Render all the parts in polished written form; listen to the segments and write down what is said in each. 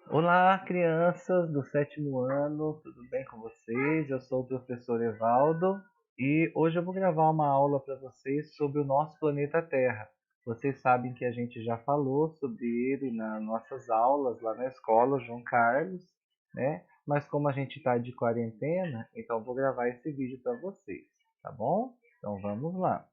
Olá, crianças do sétimo ano, tudo bem com vocês? Eu sou o professor Evaldo e hoje eu vou gravar uma aula para vocês sobre o nosso planeta Terra. Vocês sabem que a gente já falou sobre ele nas nossas aulas lá na escola, João Carlos, né? Mas como a gente está de quarentena, então eu vou gravar esse vídeo para vocês, tá bom? Então vamos lá.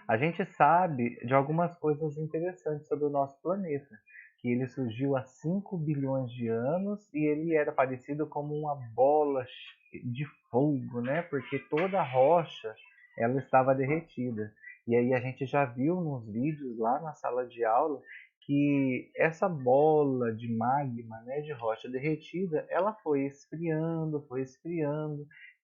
A gente sabe de algumas coisas interessantes sobre o nosso planeta, que ele surgiu há 5 bilhões de anos e ele era parecido como uma bola de fogo, né? Porque toda a rocha ela estava derretida. E aí a gente já viu nos vídeos lá na sala de aula que essa bola de magma, né, de rocha derretida, ela foi esfriando,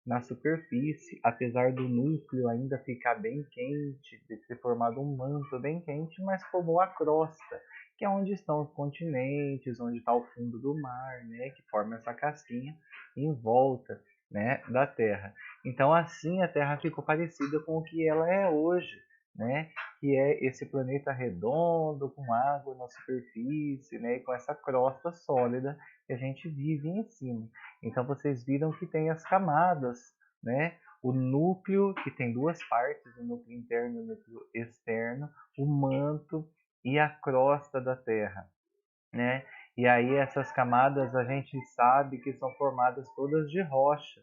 na superfície, apesar do núcleo ainda ficar bem quente, de ter formado um manto bem quente, mas formou a crosta, que é onde estão os continentes, onde está o fundo do mar, né, que forma essa casquinha em volta, né, da Terra. Então assim a Terra ficou parecida com o que ela é hoje, né, que é esse planeta redondo com água na superfície, né, e com essa crosta sólida que a gente vive em cima. Então vocês viram que tem as camadas, né? O núcleo, que tem duas partes, o núcleo interno e o núcleo externo, o manto e a crosta da Terra, né? E aí essas camadas a gente sabe que são formadas todas de rocha,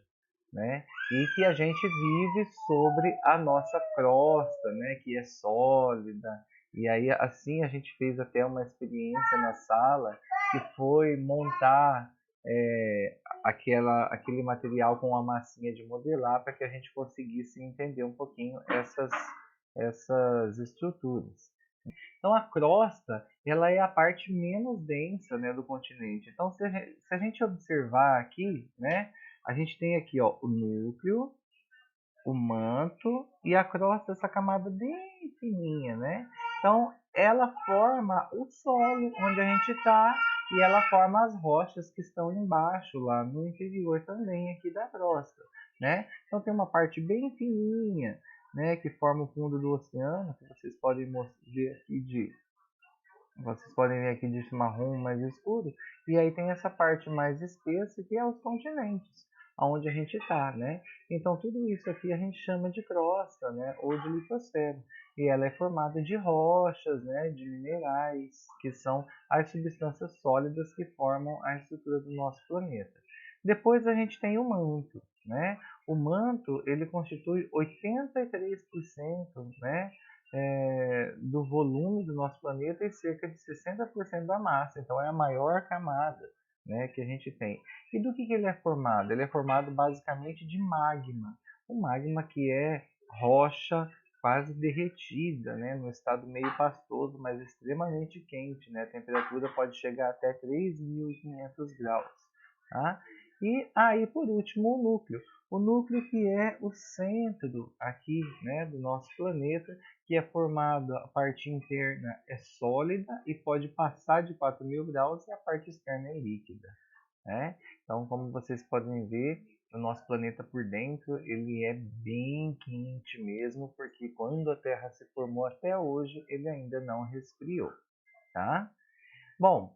né? E que a gente vive sobre a nossa crosta, né? Que é sólida. E aí assim a gente fez até uma experiência na sala que foi montar aquele material com uma massinha de modelar para que a gente conseguisse entender um pouquinho essas estruturas. Então a crosta, ela é a parte menos densa, né, do continente. Então se a gente observar aqui, né, a gente tem aqui, ó, o núcleo, o manto e a crosta, essa camada bem fininha, né? Então ela forma o solo onde a gente está e ela forma as rochas que estão embaixo, lá no interior também aqui da crosta, né? Então tem uma parte bem fininha, né, que forma o fundo do oceano, que vocês podem ver aqui de marrom mais escuro, e aí tem essa parte mais espessa que é os continentes, aonde a gente está, né? Então tudo isso aqui a gente chama de crosta, né? Ou de litosfera, e ela é formada de rochas, né? De minerais, que são as substâncias sólidas que formam a estrutura do nosso planeta. Depois a gente tem o manto, né? O manto ele constitui 83%, né? Do volume do nosso planeta e cerca de 60% da massa. Então é a maior camada, né, que a gente tem. E do que ele é formado? Ele é formado basicamente de magma. O magma que é rocha quase derretida, né, no estado meio pastoso, mas extremamente quente. Né? A temperatura pode chegar até 3.500 graus. Tá? E aí, por último, o núcleo. O núcleo que é o centro aqui, né, do nosso planeta, que é formado, a parte interna é sólida e pode passar de 4.000 graus e a parte externa é líquida, né? Então, como vocês podem ver, o nosso planeta por dentro ele é bem quente mesmo, porque quando a Terra se formou até hoje, ele ainda não resfriou, tá? Bom,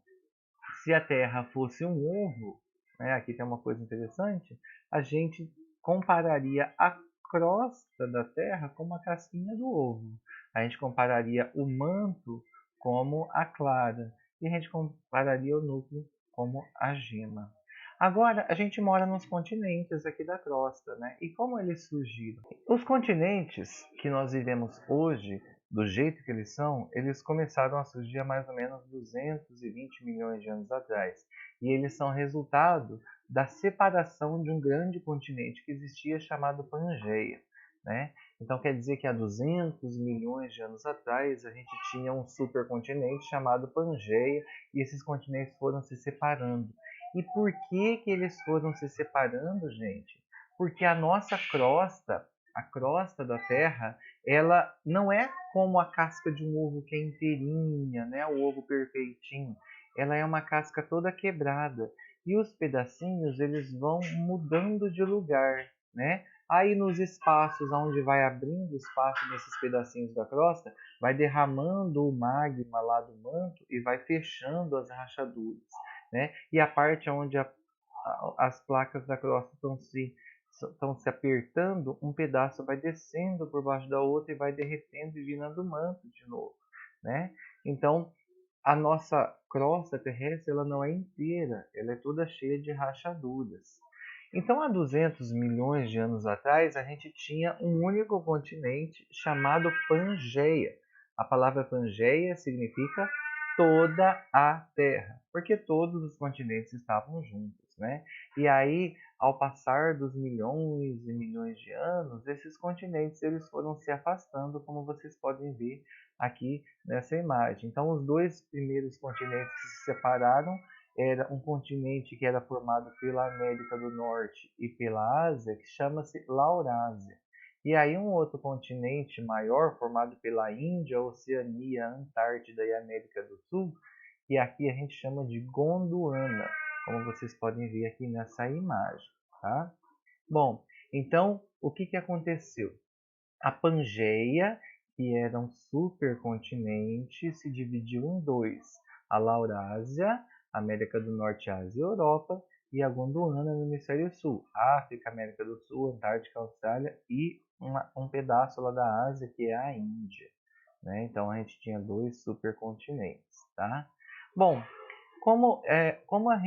se a Terra fosse um ovo, né, aqui tem uma coisa interessante, a gente compararia a crosta da Terra com uma casquinha do ovo. A gente compararia o manto como a clara e a gente compararia o núcleo como a gema. Agora, a gente mora nos continentes aqui da crosta, né? E como eles surgiram? Os continentes que nós vivemos hoje, do jeito que eles são, eles começaram a surgir há mais ou menos 220 milhões de anos atrás. E eles são resultado da separação de um grande continente que existia chamado Pangeia, né? Então quer dizer que há 200 milhões de anos atrás a gente tinha um supercontinente chamado Pangeia e esses continentes foram se separando. E por que eles foram se separando, gente? Porque a nossa crosta, a crosta da Terra, ela não é como a casca de um ovo que é inteirinha, né? O ovo perfeitinho. Ela é uma casca toda quebrada e os pedacinhos eles vão mudando de lugar, né? Aí nos espaços onde vai abrindo espaço nesses pedacinhos da crosta, vai derramando o magma lá do manto e vai fechando as rachaduras. né? E a parte onde as placas da crosta estão se apertando, um pedaço vai descendo por baixo da outra e vai derretendo e virando manto de novo, né? Então, a nossa crosta terrestre ela não é inteira, ela é toda cheia de rachaduras. Então, há 200 milhões de anos atrás, a gente tinha um único continente chamado Pangeia. A palavra Pangeia significa toda a Terra, porque todos os continentes estavam juntos, né? E aí, ao passar dos milhões e milhões de anos, esses continentes eles foram se afastando, como vocês podem ver aqui nessa imagem. Então, os dois primeiros continentes que se separaram era um continente que era formado pela América do Norte e pela Ásia, que chama-se Laurásia. E aí um outro continente maior, formado pela Índia, Oceania, Antártida e América do Sul, e aqui a gente chama de Gondwana, como vocês podem ver aqui nessa imagem, tá? Bom, então o que aconteceu? A Pangeia, que era um supercontinente, se dividiu em dois: a Laurásia, América do Norte, Ásia e Europa, e a Gondwana no Hemisfério Sul, África, América do Sul, Antártica, Austrália e um pedaço lá da Ásia, que é a Índia, né? Então a gente tinha dois supercontinentes, tá? Bom, como a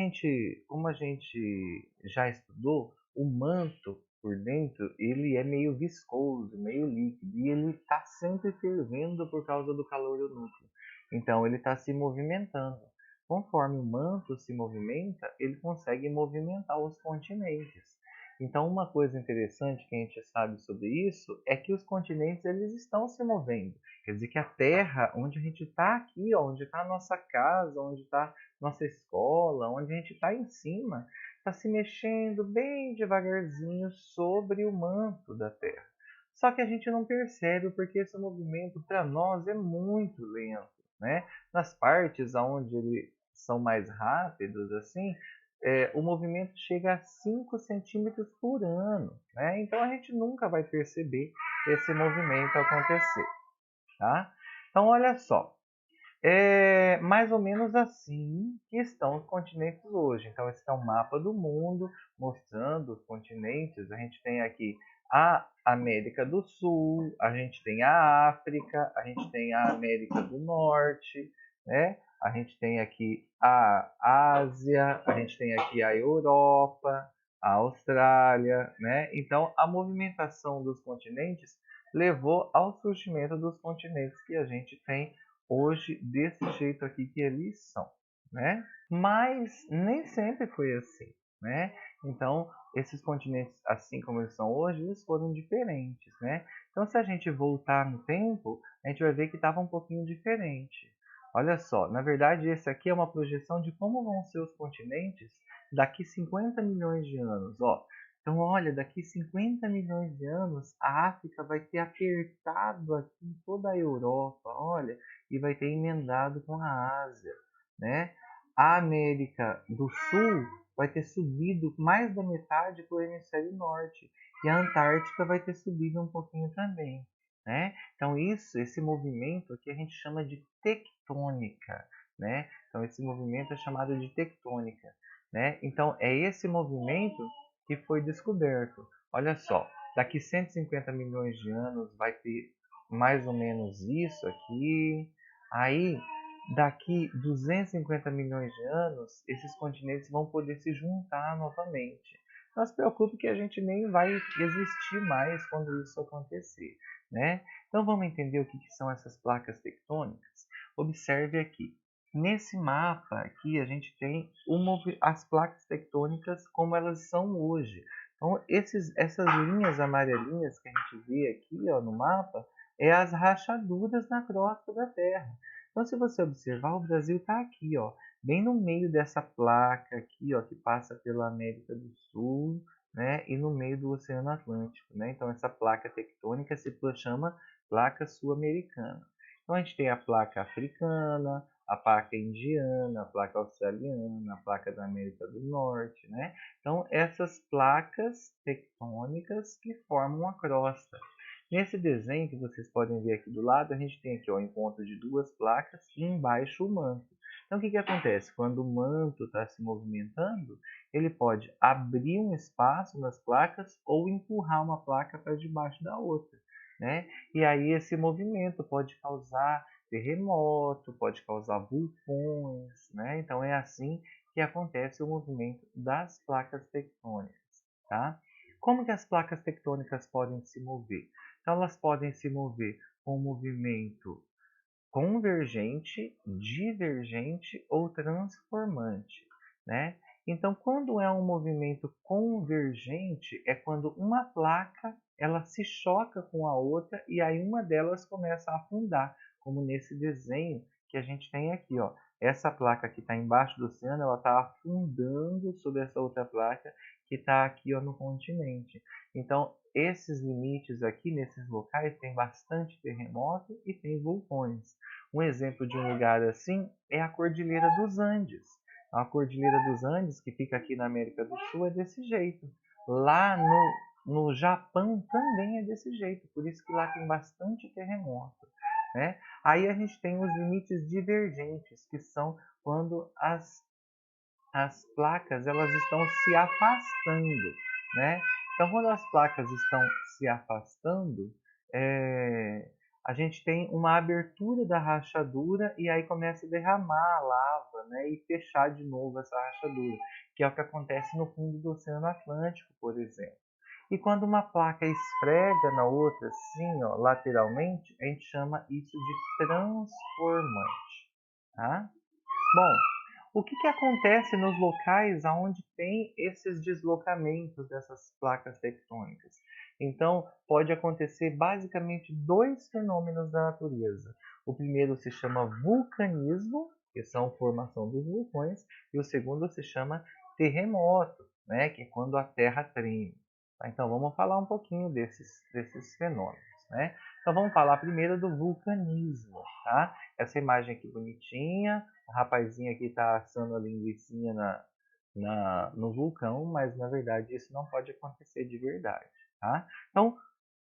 gente já estudou, o manto por dentro ele é meio viscoso, meio líquido, e ele está sempre fervendo por causa do calor do núcleo. Então ele está se movimentando. Conforme o manto se movimenta, ele consegue movimentar os continentes. Então uma coisa interessante que a gente sabe sobre isso é que os continentes eles estão se movendo. Quer dizer que a Terra, onde a gente está aqui, ó, onde está a nossa casa, onde está nossa escola, onde a gente está em cima, está se mexendo bem devagarzinho sobre o manto da Terra. Só que a gente não percebe porque esse movimento para nós é muito lento, né? Nas partes onde eles são mais rápidos, assim, o movimento chega a 5 centímetros por ano, né? Então a gente nunca vai perceber esse movimento acontecer, tá? Então olha só, é mais ou menos assim que estão os continentes hoje. Então, esse é um mapa do mundo mostrando os continentes. A gente tem aqui a América do Sul, a gente tem a África, a gente tem a América do Norte, né? A gente tem aqui a Ásia, a gente tem aqui a Europa, a Austrália, né? Então, a movimentação dos continentes levou ao surgimento dos continentes que a gente tem hoje desse jeito aqui que eles são, né? Mas nem sempre foi assim, né? Então, esses continentes, assim como eles são hoje, eles foram diferentes, né? Então, se a gente voltar no tempo, a gente vai ver que estava um pouquinho diferente. Olha só, na verdade, esse aqui é uma projeção de como vão ser os continentes daqui 50 milhões de anos, ó. Então, olha, daqui 50 milhões de anos, a África vai ter apertado aqui toda a Europa, olha, e vai ter emendado com a Ásia, né? A América do Sul vai ter subido mais da metade para o hemisfério norte e a Antártica vai ter subido um pouquinho também, né? Então esse movimento aqui a gente chama de tectônica, né? Então esse movimento é chamado de tectônica, né? Então é esse movimento que foi descoberto. Olha só, daqui 150 milhões de anos vai ter mais ou menos isso aqui. Aí, daqui 250 milhões de anos, esses continentes vão poder se juntar novamente. Não se preocupe que a gente nem vai existir mais quando isso acontecer, né? Então vamos entender o que são essas placas tectônicas? Observe aqui. Nesse mapa aqui a gente tem as placas tectônicas como elas são hoje. Então essas linhas amarelinhas que a gente vê aqui, ó, no mapa é as rachaduras na crosta da Terra. Então se você observar, o Brasil está aqui, ó, bem no meio dessa placa aqui, ó, que passa pela América do Sul, né, e no meio do Oceano Atlântico, né? Então essa placa tectônica se chama placa sul-americana. Então a gente tem a placa africana, a placa indiana, a placa australiana, a placa da América do Norte, né? Então essas placas tectônicas que formam a crosta. Nesse desenho que vocês podem ver aqui do lado, a gente tem aqui ó, o encontro de duas placas e embaixo o manto. Então, o que acontece? Quando o manto está se movimentando, ele pode abrir um espaço nas placas ou empurrar uma placa para debaixo da outra, né? E aí esse movimento pode causar terremoto, pode causar vulcões, né? Então, é assim que acontece o movimento das placas tectônicas, tá? Como que as placas tectônicas podem se mover? Então, elas podem se mover com movimento convergente, divergente ou transformante, né? Então, quando é um movimento convergente, é quando uma placa ela se choca com a outra e aí uma delas começa a afundar, como nesse desenho que a gente tem aqui, ó. Essa placa que está embaixo do oceano, ela está afundando sobre essa outra placa que está aqui, ó, no continente. Então, esses limites aqui, nesses locais, tem bastante terremoto e tem vulcões. Um exemplo de um lugar assim é a Cordilheira dos Andes. A Cordilheira dos Andes, que fica aqui na América do Sul, é desse jeito. Lá no Japão também é desse jeito, por isso que lá tem bastante terremoto, né? Aí a gente tem os limites divergentes, que são quando as placas elas estão se afastando, né? Então, quando as placas estão se afastando, a gente tem uma abertura da rachadura e aí começa a derramar a lava, né? E fechar de novo essa rachadura, que é o que acontece no fundo do Oceano Atlântico, por exemplo. E quando uma placa esfrega na outra, assim, ó, lateralmente, a gente chama isso de transformante, tá? Bom, o que acontece nos locais onde tem esses deslocamentos dessas placas tectônicas? Então, pode acontecer basicamente dois fenômenos da natureza. O primeiro se chama vulcanismo, que são a formação dos vulcões, e o segundo se chama terremoto, né, que é quando a Terra treme. Tá? Então, vamos falar um pouquinho desses fenômenos, né? Então, vamos falar primeiro do vulcanismo, tá? Essa imagem aqui bonitinha, o rapazinho aqui está assando a linguicinha no vulcão, mas na verdade isso não pode acontecer de verdade, tá? Então,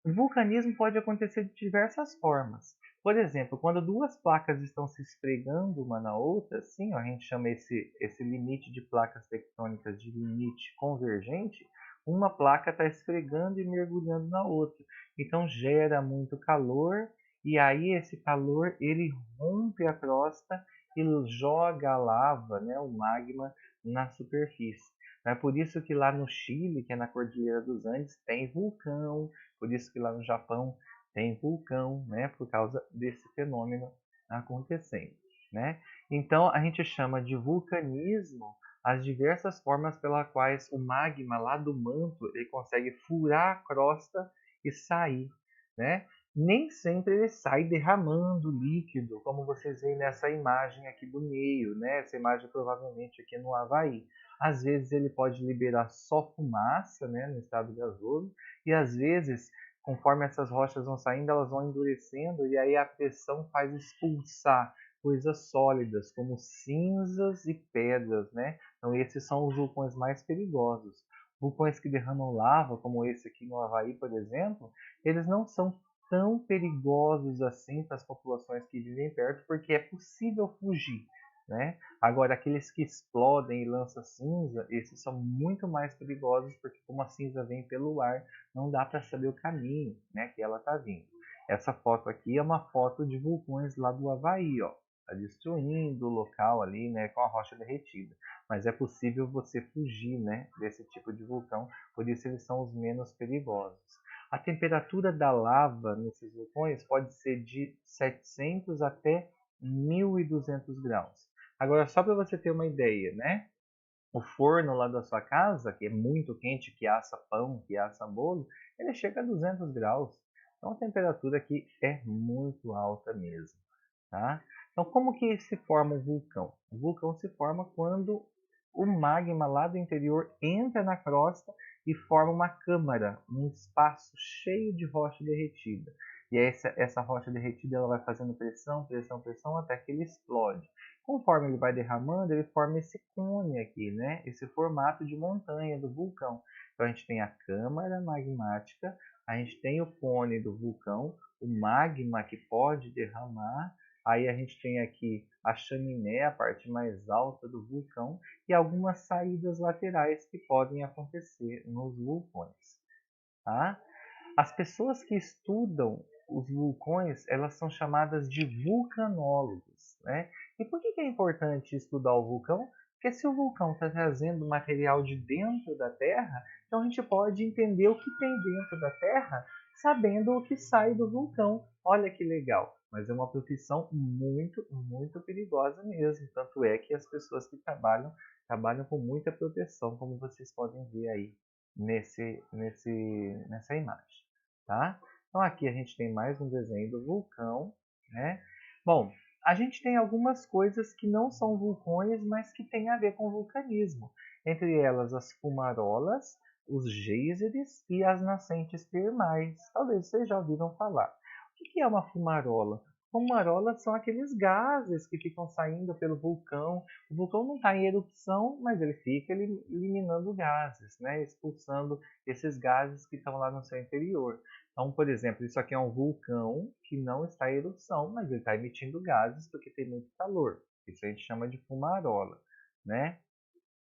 o vulcanismo pode acontecer de diversas formas. Por exemplo, quando duas placas estão se esfregando uma na outra, assim, ó, a gente chama esse limite de placas tectônicas de limite convergente, uma placa está esfregando e mergulhando na outra. Então gera muito calor e aí esse calor ele rompe a crosta e joga a lava, né, o magma, na superfície. É por isso que lá no Chile, que é na Cordilheira dos Andes, tem vulcão, por isso que lá no Japão tem vulcão, né, por causa desse fenômeno acontecendo, né? Então a gente chama de vulcanismo as diversas formas pelas quais o magma lá do manto ele consegue furar a crosta e sair, né? Nem sempre ele sai derramando líquido, como vocês veem nessa imagem aqui do meio, né? Essa imagem provavelmente aqui no Havaí. Às vezes ele pode liberar só fumaça, né, no estado gasoso, e às vezes, conforme essas rochas vão saindo, elas vão endurecendo e aí a pressão faz expulsar coisas sólidas, como cinzas e pedras, né? Então esses são os vulcões mais perigosos. Vulcões que derramam lava, como esse aqui no Havaí, por exemplo, eles não são tão perigosos assim para as populações que vivem perto, porque é possível fugir, né? Agora, aqueles que explodem e lançam cinza, esses são muito mais perigosos, porque como a cinza vem pelo ar, não dá para saber o caminho, né, que ela está vindo. Essa foto aqui é uma foto de vulcões lá do Havaí, ó. Está destruindo o local ali, né, com a rocha derretida. Mas é possível você fugir, né, desse tipo de vulcão, por isso eles são os menos perigosos. A temperatura da lava nesses vulcões pode ser de 700 até 1200 graus. Agora, só para você ter uma ideia, né? O forno lá da sua casa, que é muito quente, que assa pão, que assa bolo, ele chega a 200 graus. Então a temperatura aqui é muito alta mesmo, tá? Então como que se forma um vulcão? O vulcão se forma quando o magma lá do interior entra na crosta e forma uma câmara, um espaço cheio de rocha derretida. E essa rocha derretida ela vai fazendo pressão, pressão, pressão até que ele explode. Conforme ele vai derramando, ele forma esse cone aqui, né? Esse formato de montanha do vulcão. Então a gente tem a câmara magmática, a gente tem o cone do vulcão, o magma que pode derramar, Aí a gente tem aqui a chaminé, a parte mais alta do vulcão, e algumas saídas laterais que podem acontecer nos vulcões. Tá? As pessoas que estudam os vulcões, elas são chamadas de vulcanólogos, né? E por que é importante estudar o vulcão? Porque se o vulcão está trazendo material de dentro da Terra, então a gente pode entender o que tem dentro da Terra, sabendo o que sai do vulcão. Olha que legal! Mas é uma profissão muito, muito perigosa mesmo. Tanto é que as pessoas que trabalham com muita proteção, como vocês podem ver aí nessa imagem, tá? Então aqui a gente tem mais um desenho do vulcão, né? Bom, a gente tem algumas coisas que não são vulcões, mas que têm a ver com vulcanismo. Entre elas as fumarolas, os geysers e as nascentes termais. Talvez vocês já ouviram falar. O que é uma fumarola? Fumarolas são aqueles gases que ficam saindo pelo vulcão. O vulcão não está em erupção, mas ele fica eliminando gases, né? Expulsando esses gases que estão lá no seu interior. Então, por exemplo, isso aqui é um vulcão que não está em erupção, mas ele está emitindo gases porque tem muito calor. Isso a gente chama de fumarola, né?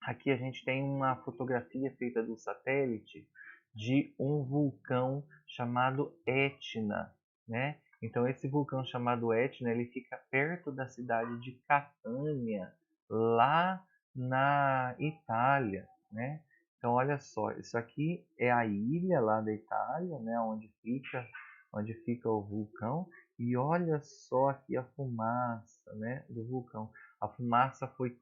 Aqui a gente tem uma fotografia feita do satélite de um vulcão chamado Etna, né? Então esse vulcão chamado Etna, ele fica perto da cidade de Catânia, lá na Itália, né? Então olha só, isso aqui é a ilha lá da Itália, né, onde fica o vulcão, e olha só aqui a fumaça, né, do vulcão. A fumaça foi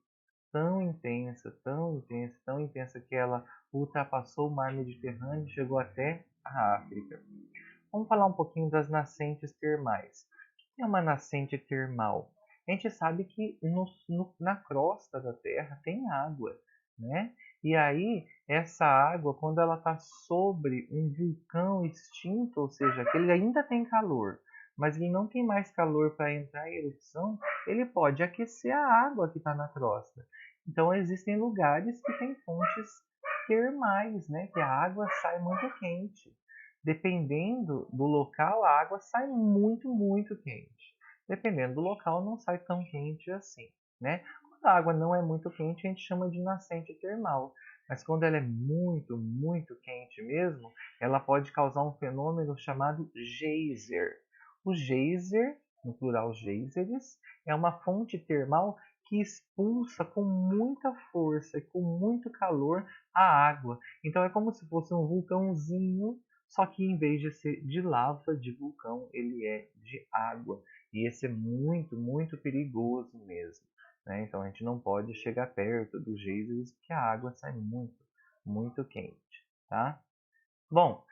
tão intensa, tão intensa, tão intensa que ela ultrapassou o mar Mediterrâneo e chegou até a África. Vamos falar um pouquinho das nascentes termais. O que é uma nascente termal? A gente sabe que na crosta da Terra tem água, né? E aí, essa água, quando ela está sobre um vulcão extinto, ou seja, que ele ainda tem calor, mas ele não tem mais calor para entrar em erupção, ele pode aquecer a água que está na crosta. Então, existem lugares que têm fontes termais, né? Que a água sai muito quente. Dependendo do local, a água sai muito, muito quente. Dependendo do local, não sai tão quente assim, né? Quando a água não é muito quente, a gente chama de nascente termal. Mas quando ela é muito, muito quente mesmo, ela pode causar um fenômeno chamado geyser. O geyser, no plural geysers, é uma fonte termal que expulsa com muita força e com muito calor a água. Então é como se fosse um vulcãozinho, só que em vez de ser de lava de vulcão, ele é de água. E esse é muito, muito perigoso mesmo, né? Então a gente não pode chegar perto dos geysers porque a água sai muito, muito quente, tá? Bom,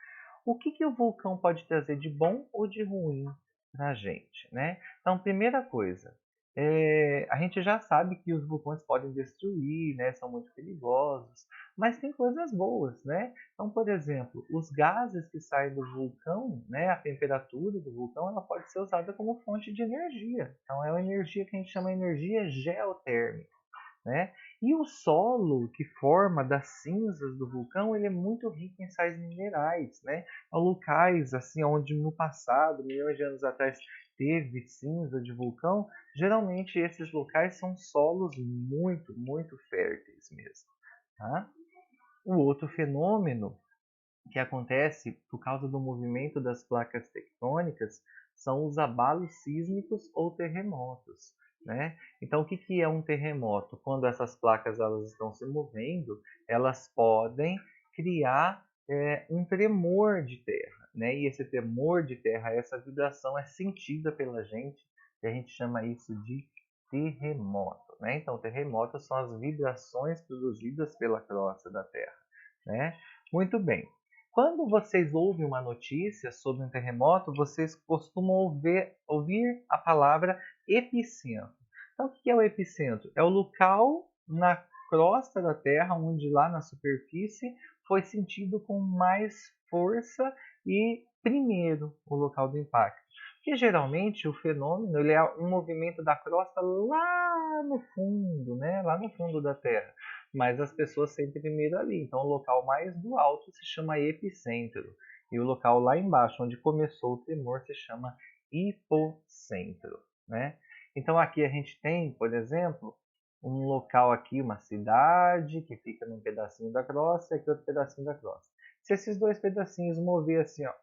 o que o vulcão pode trazer de bom ou de ruim para a gente, né? Então, primeira coisa, a gente já sabe que os vulcões podem destruir, né? São muito perigosos, mas tem coisas boas, né? Então, por exemplo, os gases que saem do vulcão, né? A temperatura do vulcão, ela pode ser usada como fonte de energia. Então, é uma energia que a gente chama de energia geotérmica, né? E o solo que forma das cinzas do vulcão, ele é muito rico em sais minerais, né? Há locais assim onde no passado, milhões de anos atrás, teve cinza de vulcão, geralmente esses locais são solos muito, muito férteis mesmo, tá? O outro fenômeno que acontece por causa do movimento das placas tectônicas são os abalos sísmicos ou terremotos, né? Então, o que é um terremoto? Quando essas placas elas estão se movendo, elas podem criar um tremor de terra, né? E esse tremor de terra, essa vibração é sentida pela gente, e a gente chama isso de terremoto, né? Então, terremotos são as vibrações produzidas pela crosta da Terra, né? Muito bem. Quando vocês ouvem uma notícia sobre um terremoto, vocês costumam ouvir a palavra epicentro. Então, o que é o epicentro? É o local na crosta da Terra, onde lá na superfície foi sentido com mais força e primeiro o local do impacto. Porque geralmente o fenômeno ele é um movimento da crosta lá no fundo, né? Lá no fundo da Terra. Mas as pessoas sentem primeiro ali. Então o local mais do alto se chama epicentro. E o local lá embaixo, onde começou o tremor, se chama hipocentro, né? Então aqui a gente tem, por exemplo, um local aqui, uma cidade que fica num pedacinho da crosta e aqui outro pedacinho da crosta. Se esses dois pedacinhos mover assim, ó,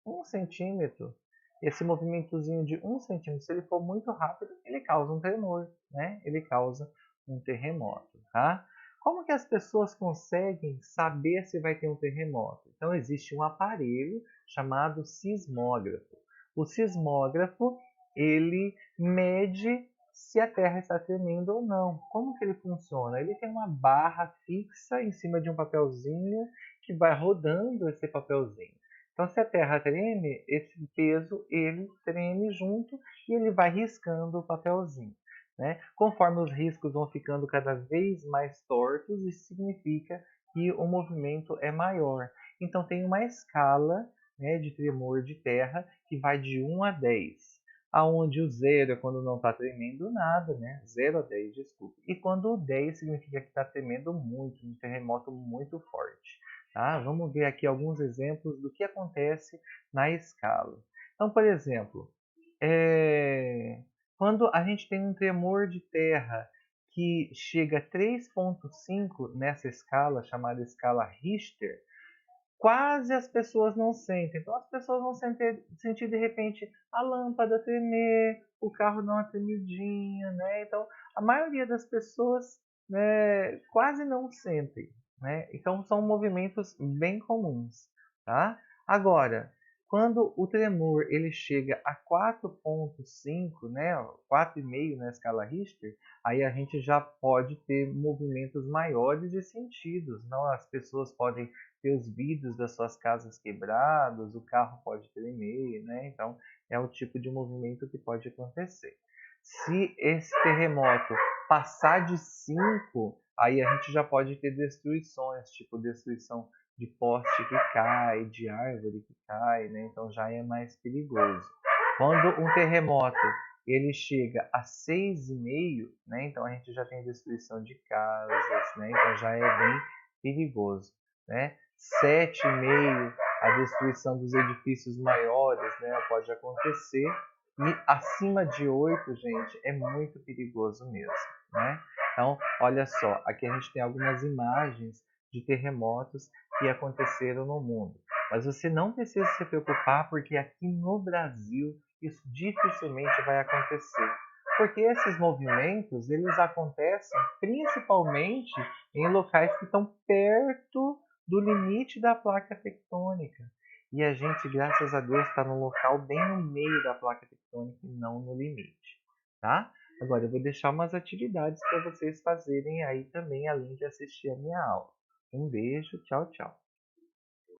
1 centímetro, esse movimentozinho de 1 centímetro, se ele for muito rápido, ele causa um tremor, né? Ele causa um terremoto, tá? Como que as pessoas conseguem saber se vai ter um terremoto? Então existe um aparelho chamado sismógrafo. O sismógrafo, ele mede se a Terra está tremendo ou não. Como que ele funciona? Ele tem uma barra fixa em cima de um papelzinho que vai rodando esse papelzinho. Então, se a Terra treme, esse peso ele treme junto e ele vai riscando o papelzinho. Né? Conforme os riscos vão ficando cada vez mais tortos, isso significa que o movimento é maior. Então, tem uma escala, né, de tremor de terra que vai de 1 a 10, aonde o 0 é quando não está tremendo nada, né? 0 a 10, desculpe. E quando o 10 significa que está tremendo muito, um terremoto muito forte. Tá? Vamos ver aqui alguns exemplos do que acontece na escala. Então, por exemplo, quando a gente tem um tremor de terra que chega a 3,5 nessa escala, chamada escala Richter, quase as pessoas não sentem. Então, as pessoas vão sentir de repente a lâmpada tremer, o carro dar uma tremidinha, né? Então, a maioria das pessoas, né, quase não sentem, né? Então, são movimentos bem comuns, tá? Agora, quando o tremor ele chega a 4,5, né, 4,5 na escala Richter, aí a gente já pode ter movimentos maiores e sentidos. Não, as pessoas podem ter os vidros das suas casas quebrados, o carro pode tremer, né? Então, é o tipo de movimento que pode acontecer. Se esse terremoto passar de 5, aí a gente já pode ter destruições, tipo destruição de poste que cai, de árvore que cai, né? Então já é mais perigoso. Quando um terremoto ele chega a 6,5, né? Então a gente já tem destruição de casas, né? Então já é bem perigoso, né? 7,5, a destruição dos edifícios maiores, né, pode acontecer. E acima de 8, gente, é muito perigoso mesmo, né? Então, olha só, aqui a gente tem algumas imagens de terremotos que aconteceram no mundo. Mas você não precisa se preocupar, porque aqui no Brasil isso dificilmente vai acontecer. Porque esses movimentos, eles acontecem principalmente em locais que estão perto do limite da placa tectônica. E a gente, graças a Deus, está num local bem no meio da placa tectônica e não no limite, tá? Agora eu vou deixar umas atividades para vocês fazerem aí também, além de assistir a minha aula. Um beijo, tchau, tchau.